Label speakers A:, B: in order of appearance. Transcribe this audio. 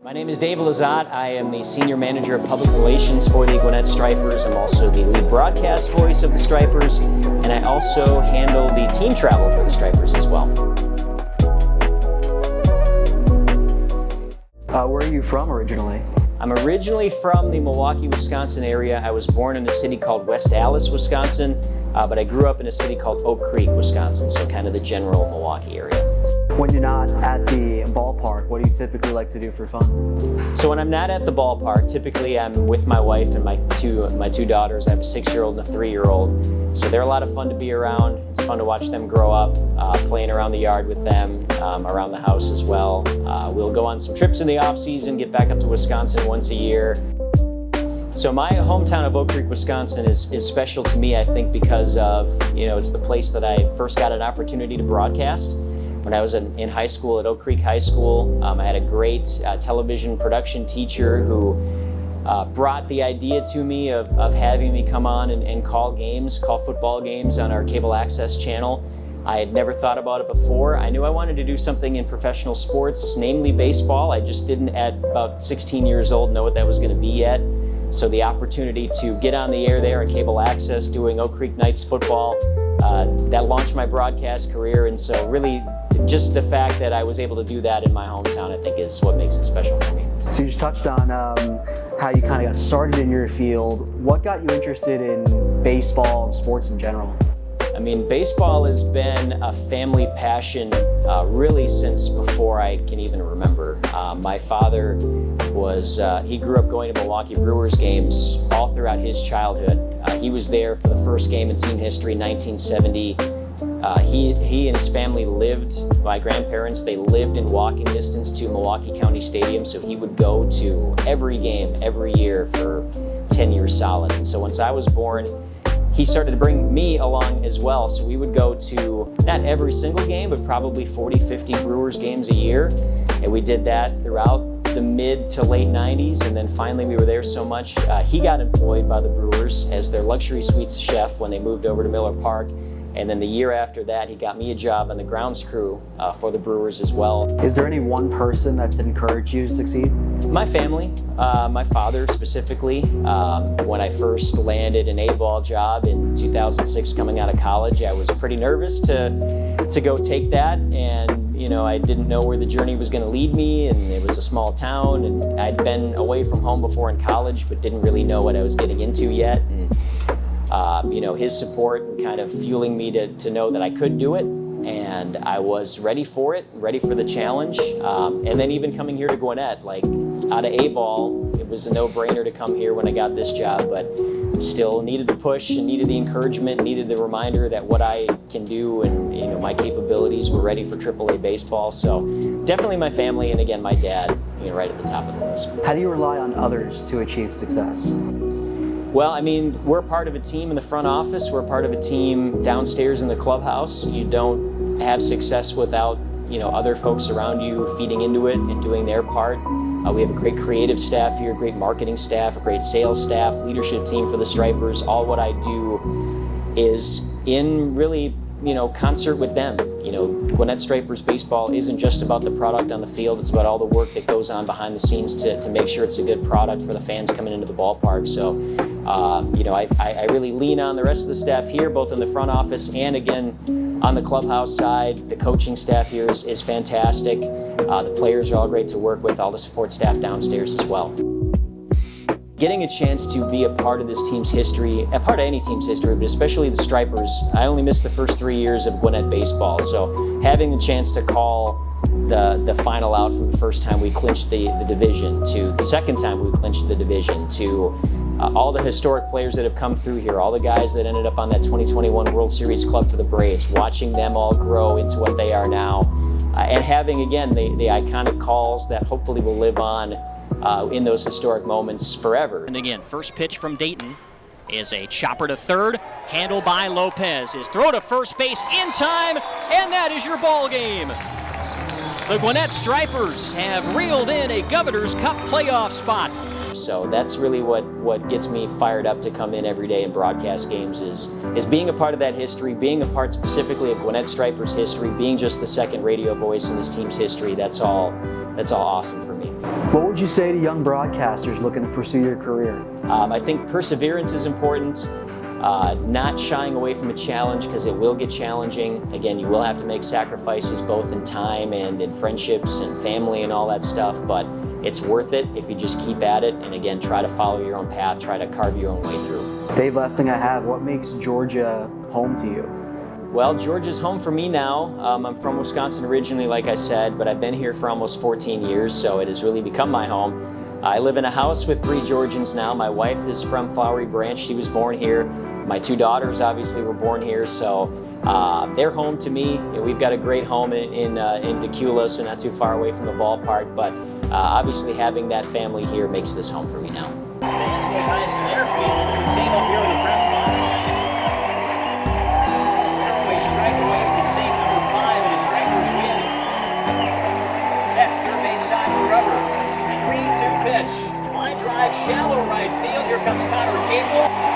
A: My name is Dave Lezotte. I am the Senior Manager of Public Relations for the Gwinnett Stripers. I'm also the lead broadcast voice of the Stripers, and I also handle the team travel for the Stripers as well.
B: Where are you from originally?
A: I'm originally from the Milwaukee, Wisconsin area. I was born in a city called West Allis, Wisconsin, but I grew up in a city called Oak Creek, Wisconsin, so kind of the general Milwaukee area.
B: When you're not at the ballpark, what do you typically like to do for fun?
A: So when I'm not at the ballpark, typically I'm with my wife and my two daughters. I have a 6-year-old and a 3-year-old. So they're a lot of fun to be around. It's fun to watch them grow up, playing around the yard with them, around the house as well. We'll go on some trips in the off season, get back up to Wisconsin once a year. So my hometown of Oak Creek, Wisconsin is special to me, I think, because of, it's the place that I first got an opportunity to broadcast. When I was in high school at Oak Creek High School, I had a great television production teacher who brought the idea to me of having me come on and call football games on our cable access channel. I had never thought about it before. I knew I wanted to do something in professional sports, namely baseball. I just didn't, at about 16 years old, know what that was going to be yet. So the opportunity to get on the air there on cable access doing Oak Creek Knights football, that launched my broadcast career. And so really, just the fact that I was able to do that in my hometown, I think, is what makes it special for me.
B: So you just touched on how you kind of got started in your field. What got you interested in baseball and sports in general?
A: I mean, baseball has been a family passion really since before I can even remember. My father he grew up going to Milwaukee Brewers games all throughout his childhood. He was there for the first game in team history in 1970. He and his family my grandparents, they lived in walking distance to Milwaukee County Stadium, so he would go to every game every year for 10 years solid. And so once I was born, he started to bring me along as well. So we would go to not every single game, but probably 40, 50 Brewers games a year. And we did that throughout the mid to late 90s. And then finally we were there so much, he got employed by the Brewers as their luxury suites chef when they moved over to Miller Park. And then the year after that, he got me a job on the grounds crew for the Brewers as well.
B: Is there any one person that's encouraged you to succeed?
A: My family, my father specifically. When I first landed an A-ball job in 2006 coming out of college, I was pretty nervous to go take that. And I didn't know where the journey was going to lead me, and it was a small town, and I'd been away from home before in college, but didn't really know what I was getting into yet. And, his support and kind of fueling me to know that I could do it, and I was ready for it, ready for the challenge. And then even coming here to Gwinnett, out of A-ball, it was a no-brainer to come here when I got this job, but still needed the push and needed the encouragement, needed the reminder that what I can do and my capabilities were ready for AAA baseball. So definitely my family, and again, my dad, right at the top of the list.
B: How do you rely on others to achieve success?
A: Well, I mean, we're part of a team in the front office. We're part of a team downstairs in the clubhouse. You don't have success without, other folks around you feeding into it and doing their part. We have a great creative staff here, great marketing staff, a great sales staff, leadership team for the Stripers. All what I do is in really, concert with them. Gwinnett Stripers baseball isn't just about the product on the field. It's about all the work that goes on behind the scenes to make sure it's a good product for the fans coming into the ballpark. So, I really lean on the rest of the staff here, both in the front office and again on the clubhouse side. The coaching staff here is fantastic. The players are all great to work with, all the support staff downstairs as well. Getting a chance to be a part of this team's history, a part of any team's history, but especially the Stripers, I only missed the first 3 years of Gwinnett baseball, so having the chance to call the final out from the first time we clinched the division to the second time we clinched the division to all the historic players that have come through here, all the guys that ended up on that 2021 World Series club for the Braves, watching them all grow into what they are now, and having, again, the iconic calls that hopefully will live on in those historic moments forever.
C: And again, first pitch from Dayton is a chopper to third, handled by Lopez. His throw to first base in time, and that is your ball game. The Gwinnett Stripers have reeled in a Governor's Cup playoff spot.
A: So that's really what gets me fired up to come in every day and broadcast games is being a part of that history, being a part specifically of Gwinnett Stripers history, being just the second radio voice in this team's history. That's all awesome for me.
B: What would you say to young broadcasters looking to pursue your career?
A: I think perseverance is important. Not shying away from a challenge, because it will get challenging. Again, you will have to make sacrifices both in time and in friendships and family and all that stuff, but it's worth it if you just keep at it and again try to follow your own path, try to carve your own way through.
B: Dave, last thing I have, what makes Georgia home to you?
A: Well, Georgia's home for me now. I'm from Wisconsin originally, like I said, but I've been here for almost 14 years, so it has really become my home. I live in a house with 3 Georgians now. My wife is from Flowery Branch. She was born here. My 2 daughters obviously were born here, so they're home to me. We've got a great home in Decula, so not too far away from the ballpark, but obviously having that family here makes this home for me now.
C: Fans go guys to their field. Same up here in the press box. Fairway strike away from save number 5, and the Strikers win. Sets third base side for rubber. 3-2 pitch. Line drive, shallow right field. Here comes Connor Cable.